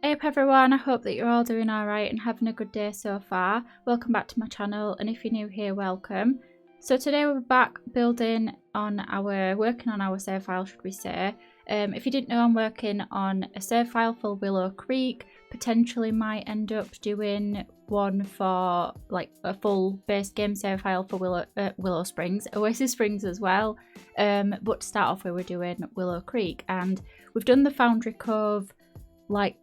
Hey up everyone, I hope that you're all doing alright and having a good day so far. Welcome back to my channel, and if you're new here, welcome. So today we're back working on our save file, should we say. If you didn't know, I'm working on a save file for Willow Creek. Potentially might end up doing one for like a full base game save file for Willow Springs, Oasis Springs as well. But to start off with, we're doing Willow Creek, and we've done the Foundry Cove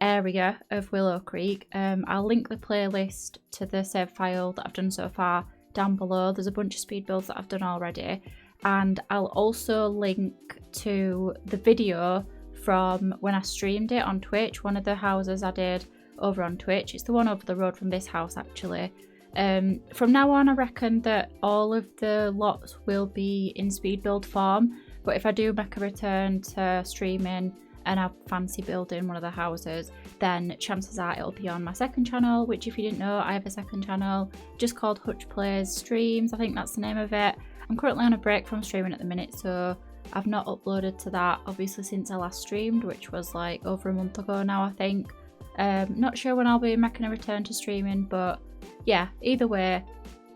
area of Willow Creek. I'll link the playlist to the save file that I've done so far down below. There's a bunch of speed builds that I've done already, and I'll also link to the video from when I streamed it on Twitch, one of the houses I did over on Twitch. It's the one over the road from this house actually. From now on I reckon that all of the lots will be in speed build form, but if I do make a return to streaming and I fancy building one of the houses, then chances are it'll be on my second channel, which if you didn't know, I have a second channel just called HutchPlays Streams. I think that's the name of it. I'm currently on a break from streaming at the minute, so I've not uploaded to that obviously since I last streamed, which was like over a month ago now I think. Not sure when I'll be making a return to streaming, but yeah, either way,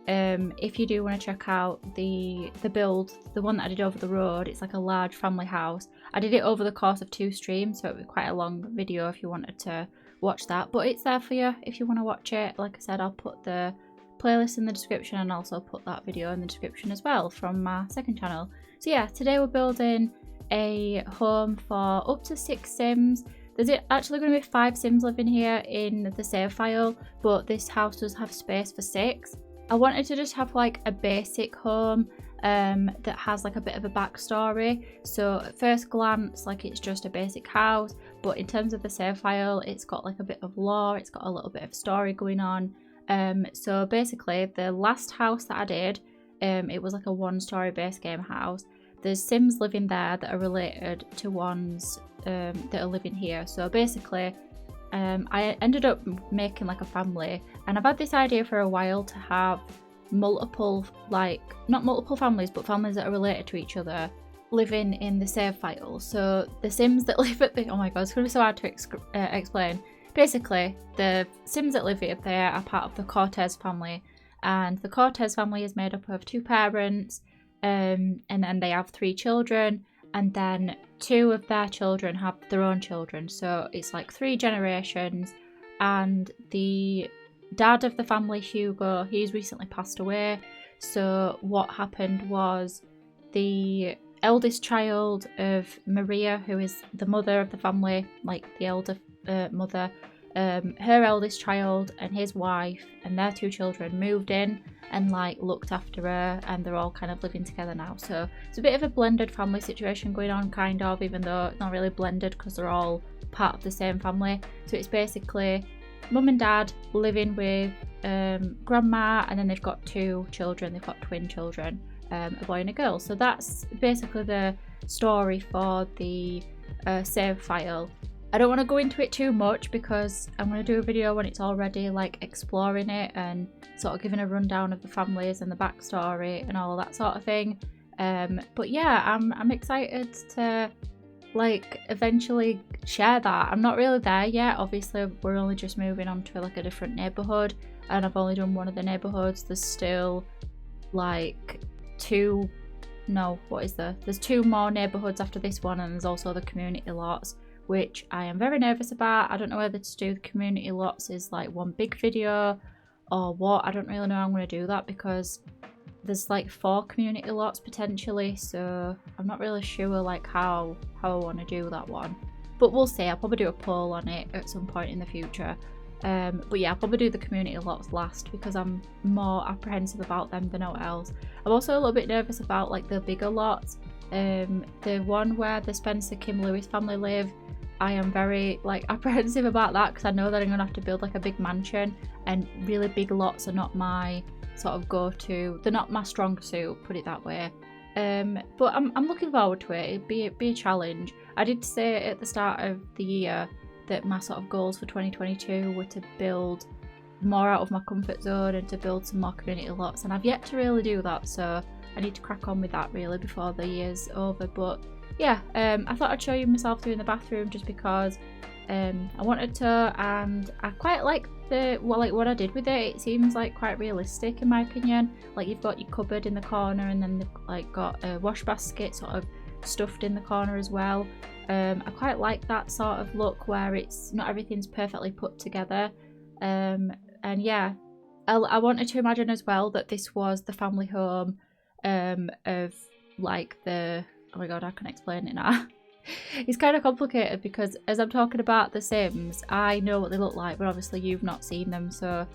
if you do want to check out the build, the one that I did over the road, it's like a large family house. I did it over the course of 2 streams, so it was quite a long video if you wanted to watch that, but it's there for you if you want to watch it. Like I said, I'll put the playlist in the description and also put that video in the description as well from my second channel. So yeah, today we're building a home for up to 6 sims. There's actually going to be 5 sims living here in the save file, but this house does have space for 6. I wanted to just have like a basic home that has like a bit of a backstory. So at first glance, like it's just a basic house, but in terms of the save file, it's got like a bit of lore, it's got a little bit of story going on. So basically the last house that I did, it was like a 1-story base game house. There's sims living there that are related to ones that are living here. So basically I ended up making like a family, and I've had this idea for a while to have multiple, like not multiple families, but families that are related to each other living in the save file. So the sims that live at the, oh my god, it's going to be so hard to explain. Basically the sims that live here, they are part of the Cortez family, and the Cortez family is made up of 2 parents, and then they have 3 children, and then 2 of their children have their own children. So it's like 3 generations, and the dad of the family, Hugo, he's recently passed away. So what happened was the eldest child of Maria, who is the mother of the family, like the elder mother, her eldest child and his wife and their 2 children moved in and like looked after her, and they're all kind of living together now. So it's a bit of a blended family situation going on, kind of, even though it's not really blended because they're all part of the same family. So it's basically mum and dad living with grandma, and then they've got 2 children. They've got twin children, a boy and a girl. So that's basically the story for the save file. I don't want to go into it too much because I'm going to do a video when it's already like exploring it and sort of giving a rundown of the families and the backstory and all of that sort of thing. But yeah, I'm excited to like eventually share that. I'm not really there yet. Obviously we're only just moving on to like a different neighborhood, and I've only done one of the neighborhoods. There's still like there's 2 more neighborhoods after this one, and there's also the community lots, which I am very nervous about. I don't know whether to do the community lots is like one big video or what. I don't really know how I'm going to do that because there's like 4 community lots potentially, so I'm not really sure like how I want to do that one, but we'll see. I'll probably do a poll on it at some point in the future. But yeah, I'll probably do the community lots last because I'm more apprehensive about them than what else. I'm also a little bit nervous about like the bigger lots. The one where the Spencer Kim Lewis family live, I am very like apprehensive about that because I know that I'm gonna have to build like a big mansion, and really big lots are not my sort of go-to. They're not my strong suit, put it that way. But I'm looking forward to it. It'd be a challenge. I did say at the start of the year that my sort of goals for 2022 were to build more out of my comfort zone and to build some more community lots, and I've yet to really do that, so I need to crack on with that really before the year's over. But yeah, I thought I'd show you myself doing the bathroom just because I wanted to, and I quite like what I did with it. It seems like quite realistic in my opinion. Like you've got your cupboard in the corner, and then they've like got a wash basket sort of stuffed in the corner as well. I quite like that sort of look where it's not everything's perfectly put together. And yeah, I wanted to imagine as well that this was the family home of like the, oh my god, I can explain it now. It's kind of complicated because as I'm talking about The Sims, I know what they look like, but obviously you've not seen them, so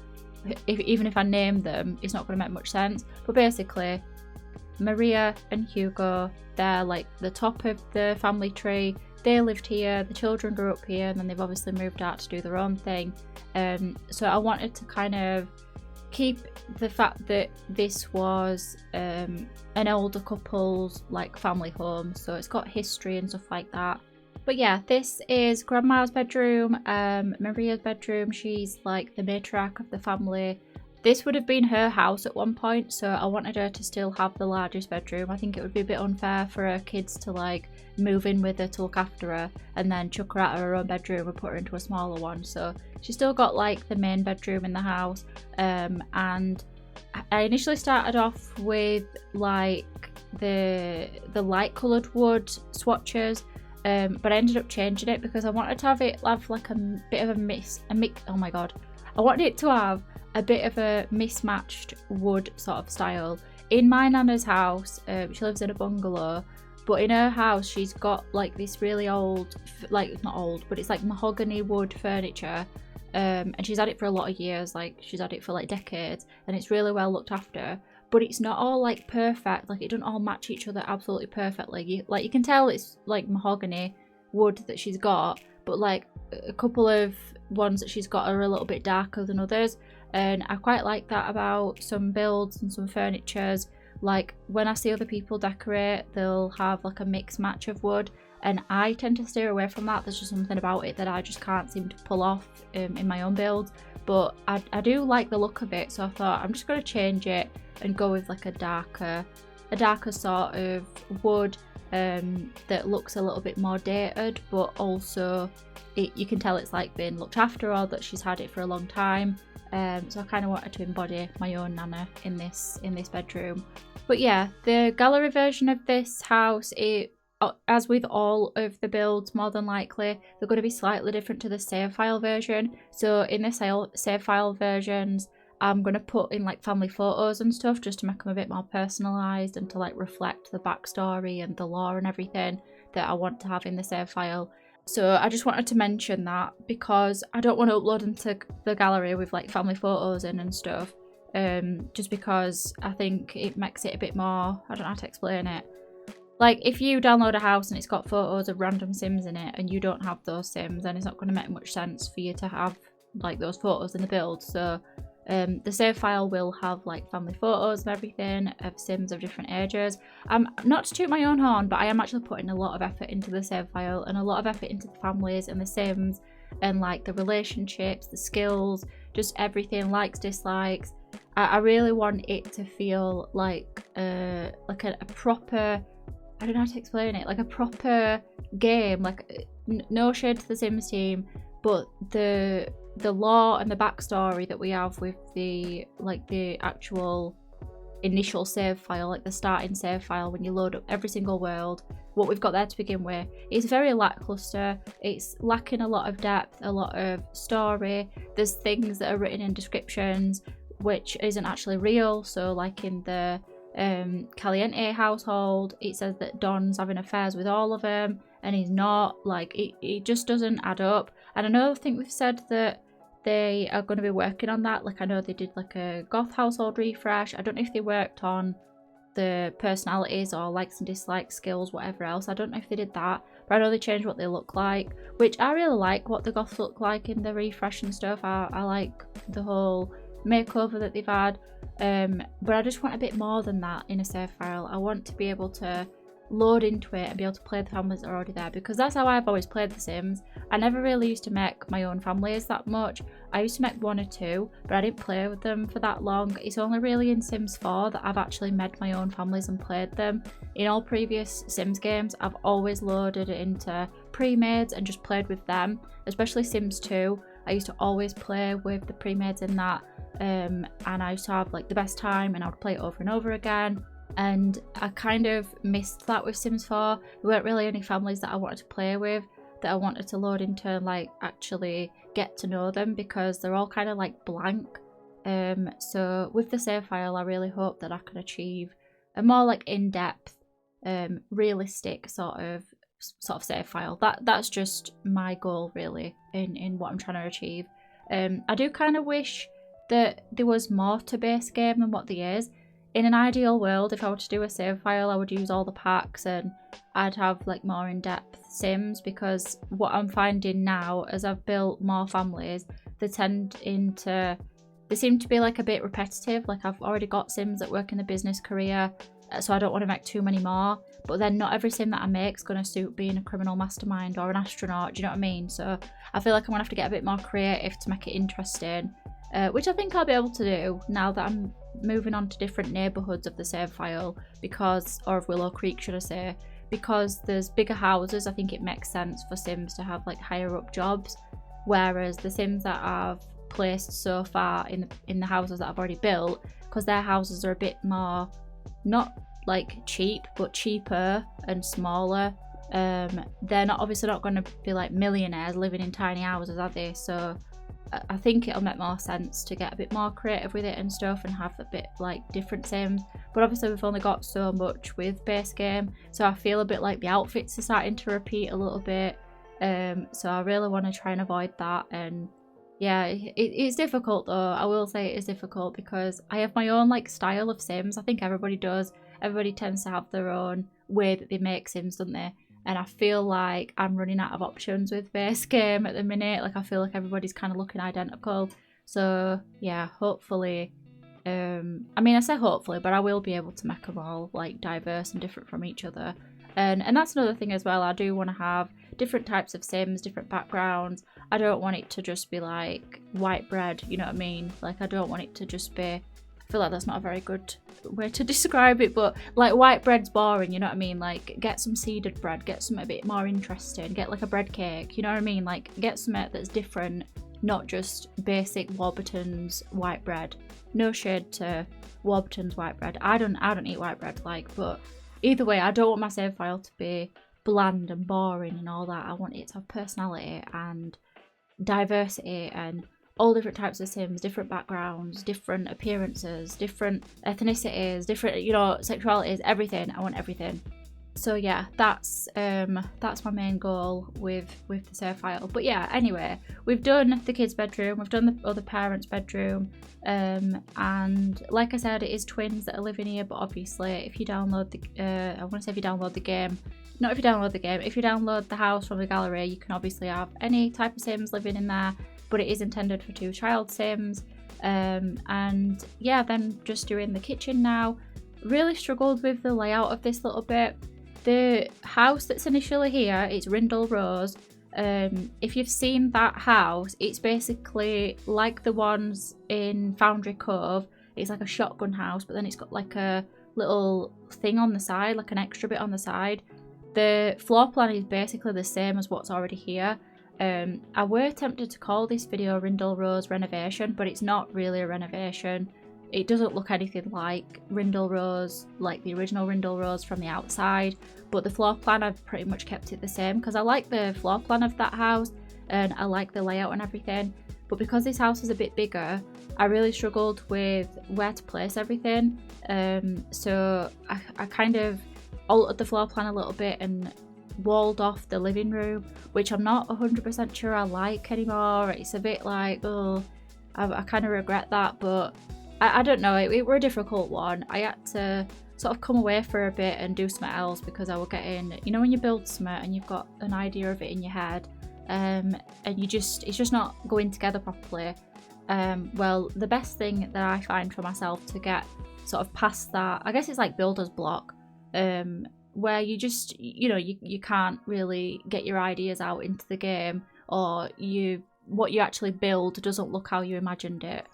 even if I name them, it's not going to make much sense. But basically, Maria and Hugo, they're like the top of the family tree. They lived here, the children grew up here, and then they've obviously moved out to do their own thing. So I wanted to kind of keep the fact that this was an older couple's like family home, so it's got history and stuff like that. But yeah, this is Grandma's bedroom, Maria's bedroom. She's like the matriarch of the family. This would have been her house at one point, so I wanted her to still have the largest bedroom. I think it would be a bit unfair for her kids to like move in with her to look after her and then chuck her out of her own bedroom and put her into a smaller one. So she's still got like the main bedroom in the house. And I initially started off with like the light coloured wood swatches, but I ended up changing it because I wanted to have it have like a bit of a mix. Oh my god, I wanted it to have a bit of a mismatched wood sort of style. In my nana's house, she lives in a bungalow, but in her house she's got like this really old, like not old, but it's like mahogany wood furniture, and she's had it for a lot of years, like she's had it for like decades, and it's really well looked after, but it's not all like perfect, like it doesn't all match each other absolutely perfectly. You can tell it's like mahogany wood that she's got, but like a couple of ones that she's got are a little bit darker than others. And I quite like that about some builds and some furnitures. Like when I see other people decorate, they'll have like a mix match of wood, and I tend to steer away from that. There's just something about it that I just can't seem to pull off in my own builds. But I do like the look of it, so I thought I'm just going to change it and go with like a darker sort of wood that looks a little bit more dated, but also you can tell it's like been looked after, or that she's had it for a long time. So I kind of wanted to embody my own nana in this bedroom. But yeah, the gallery version of this house, as with all of the builds, more than likely they're going to be slightly different to the save file version. So in the save file versions, I'm going to put in like family photos and stuff just to make them a bit more personalised and to like reflect the backstory and the lore and everything that I want to have in the save file. So I just wanted to mention that because I don't want to upload into the gallery with like family photos in and stuff, just because I think it makes it a bit more, I don't know how to explain it. Like if you download a house and it's got photos of random Sims in it and you don't have those Sims, then it's not going to make much sense for you to have like those photos in the build. So the save file will have like family photos and everything of Sims of different ages. Not to toot my own horn, but I am actually putting a lot of effort into the save file and a lot of effort into the families and the Sims and like the relationships, the skills, just everything, likes, dislikes. I really want it to feel like a proper, I don't know how to explain it, like a proper game, like no shade to the Sims team, but the lore and the backstory that we have with the actual initial save file, like the starting save file, when you load up every single world, what we've got there to begin with, is very lackluster. It's lacking a lot of depth, a lot of story. There's things that are written in descriptions which isn't actually real. So like in the Caliente household, it says that Don's having affairs with all of them and he's not. Like it just doesn't add up. And I think we've said that they are going to be working on that. Like I know they did like a goth household refresh. I don't know if they worked on the personalities or likes and dislikes, skills, whatever else. I don't know if they did that, but I know they changed what they look like, which I really like what the goths look like in the refresh and stuff. I like the whole makeover that they've had, but I just want a bit more than that in a save file. I want to be able to load into it and be able to play the families that are already there, because that's how I've always played The Sims. I never really used to make my own families that much. I used to make 1 or 2, but I didn't play with them for that long. It's only really in Sims 4 that I've actually made my own families and played them. In all previous Sims games, I've always loaded it into pre-mades and just played with them, especially Sims 2. I used to always play with the pre-mades in that, and I used to have like the best time, and I would play it over and over again. And I kind of missed that with Sims 4. There weren't really any families that I wanted to play with, that I wanted to load into and like actually get to know them, because they're all kind of like blank. So with the save file, I really hope that I can achieve a more like in-depth, realistic sort of save file. That's just my goal really in what I'm trying to achieve. I do kind of wish that there was more to base game than what there is. In an ideal world, if I were to do a save file, I would use all the packs and I'd have like more in-depth Sims, because what I'm finding now as I've built more families, they seem to be like a bit repetitive. Like I've already got Sims that work in the business career, so I don't want to make too many more. But then not every Sim that I make is going to suit being a criminal mastermind or an astronaut, do you know what I mean? So I feel like I'm going to have to get a bit more creative to make it interesting, which I think I'll be able to do now that I'm moving on to different neighbourhoods of the save file, or of Willow Creek should I say, because there's bigger houses. I think it makes sense for Sims to have like higher up jobs, whereas the Sims that I've placed so far in the houses that I've already built, because their houses are a bit more, not like cheap, but cheaper and smaller. They're obviously not going to be like millionaires living in tiny houses, are they? So I think it'll make more sense to get a bit more creative with it and stuff and have a bit like different Sims. But obviously we've only got so much with base game, so I feel a bit like the outfits are starting to repeat a little bit. So I really want to try and avoid that. And yeah, it's difficult though. I will say it is difficult because I have my own like style of Sims. I think everybody does. Everybody tends to have their own way that they make Sims, don't they? And I feel like I'm running out of options with base game at the minute. Like I feel like everybody's kind of looking identical. So yeah, hopefully, I mean I say hopefully, but I will be able to make them all like diverse and different from each other. And that's another thing as well. I do want to have different types of Sims, different backgrounds. I don't want it to just be like white bread, you know what I mean? Like I don't want it to just be, I feel like that's not a very good way to describe it, but like white bread's boring, you know what I mean? Like get some seeded bread, get something a bit more interesting, get like a bread cake, you know what I mean? Like get something that's different, not just basic Warburton's white bread. No shade to Warburton's white bread. I don't eat white bread, like, but either way, I don't want my save file to be bland and boring and all that. I want it to have personality and diversity and all different types of Sims, different backgrounds, different appearances, different ethnicities, different, you know, sexualities, everything. I want everything. So yeah, that's my main goal with the save file. But yeah, anyway, we've done the kids' bedroom, we've done the other parents' bedroom, and like I said, it is twins that are living here. But obviously, if you download if you download the game, not if you download the game, if you download the house from the gallery, you can obviously have any type of Sims living in there. But it is intended for 2 child Sims. And yeah, then just doing the kitchen now. Really struggled with the layout of this little bit. The house that's initially here, it's Rindle Rose. If you've seen that house, it's basically like the ones in Foundry Cove. It's like a shotgun house, but then it's got like a little thing on the side, like an extra bit on the side. The floor plan is basically the same as what's already here. I were tempted to call this video Rindle Rose Renovation, but it's not really a renovation. It doesn't look anything like Rindle Rose, like the original Rindle Rose from the outside, but the floor plan, I've pretty much kept it the same because I like the floor plan of that house and I like the layout and everything. But because this house is a bit bigger, I really struggled with where to place everything. So I kind of altered the floor plan a little bit and walled off the living room, which I'm not 100% sure I like anymore. It's a bit like, oh, I kind of regret that, but I don't know, it were a difficult one. I had to sort of come away for a bit and do something else because I was getting, you know, when you build something and you've got an idea of it in your head, and it's just not going together properly. Well, the best thing that I find for myself to get sort of past that, I guess it's like builder's block, where you just, you know, you can't really get your ideas out into the game, or what you actually build doesn't look how you imagined it.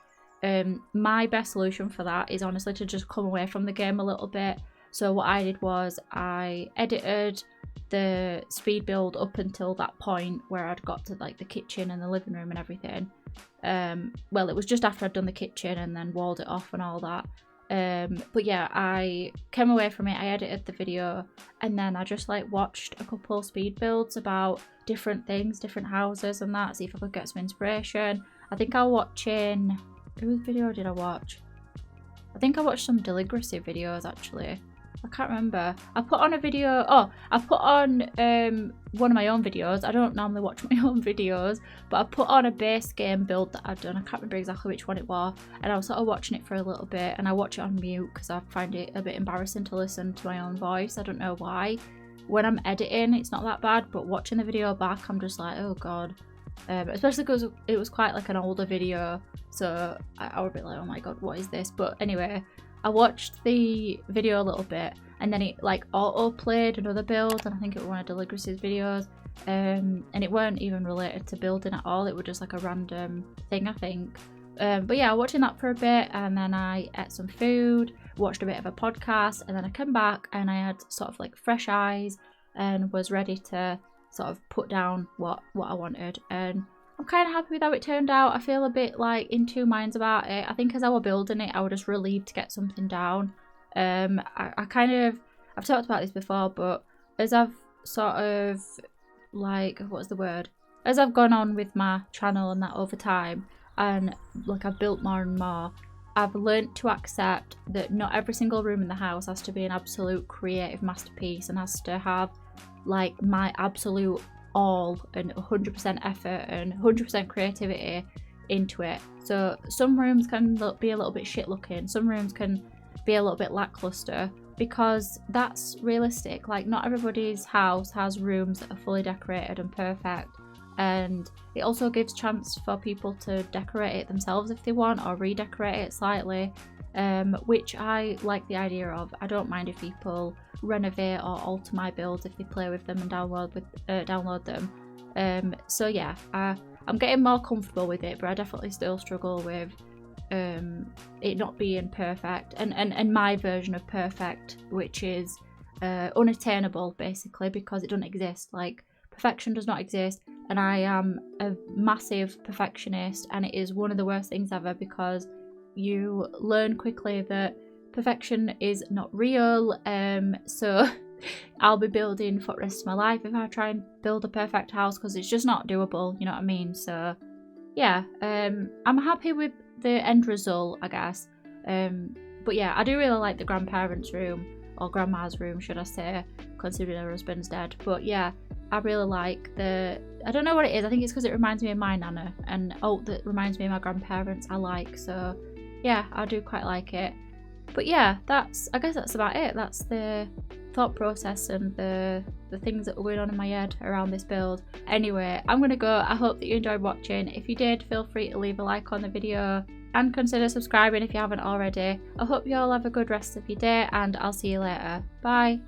My best solution for that is honestly to just come away from the game a little bit. So what I did was I edited the speed build up until that point where I'd got to like the kitchen and the living room and everything. Well, it was just after I'd done the kitchen and then walled it off and all that. But yeah, I came away from it, I edited the video, and then I just like watched a couple speed builds about different things, different houses and that, see if I could get some inspiration. I think I was watching, whose video did I watch? I think I watched some Deligracy videos actually. I can't remember. I put on a video, I put on one of my own videos. I don't normally watch my own videos, but I put on a base game build that I've done. I can't remember exactly which one it was, and I was sort of watching it for a little bit, and I watch it on mute because I find it a bit embarrassing to listen to my own voice. I don't know why. When I'm editing, it's not that bad, but watching the video back, I'm just like, oh god. Especially because it was quite like an older video, so I would be like, oh my god, what is this? But anyway, I watched the video a little bit, and then it like auto played another build, and I think it was one of Deligracy's videos, and it weren't even related to building at all. It was just like a random thing, I think. But yeah, watching that for a bit, and then I ate some food, watched a bit of a podcast, and then I came back and I had sort of like fresh eyes and was ready to sort of put down what I wanted, and I'm kind of happy with how it turned out. I feel a bit like in two minds about it. I think as I was building it, I was just relieved to get something down. I've talked about this before, but as I've sort of like, what's the word? As I've gone on with my channel and that over time, and like I've built more and more, I've learnt to accept that not every single room in the house has to be an absolute creative masterpiece and has to have like my absolute all and 100% effort and 100% creativity into it. So some rooms can be a little bit shit looking, some rooms can be a little bit lackluster, because that's realistic. Like, not everybody's house has rooms that are fully decorated and perfect, and it also gives chance for people to decorate it themselves if they want, or redecorate it slightly, which I like the idea of. I don't mind if people renovate or alter my builds if they play with them and download them. So yeah, I'm getting more comfortable with it, but I definitely still struggle with it not being perfect, and my version of perfect, which is unattainable basically, because it doesn't exist. Like, perfection does not exist, and I am a massive perfectionist, and it is one of the worst things ever, because you learn quickly that perfection is not real. So I'll be building for the rest of my life if I try and build a perfect house, because it's just not doable, you know what I mean? So yeah, I'm happy with the end result, I guess. But yeah, I do really like the grandparents' room, or grandma's room should I say, considering her husband's dead. But yeah, I really like I don't know what it is, I think it's because it reminds me of my nana, and that reminds me of my grandparents I like, so yeah, I do quite like it. But yeah, I guess that's about it. That's the thought process and the things that were going on in my head around this build. Anyway, I'm gonna go. I hope that you enjoyed watching. If you did, feel free to leave a like on the video and consider subscribing if you haven't already. I hope you all have a good rest of your day, and I'll see you later. Bye.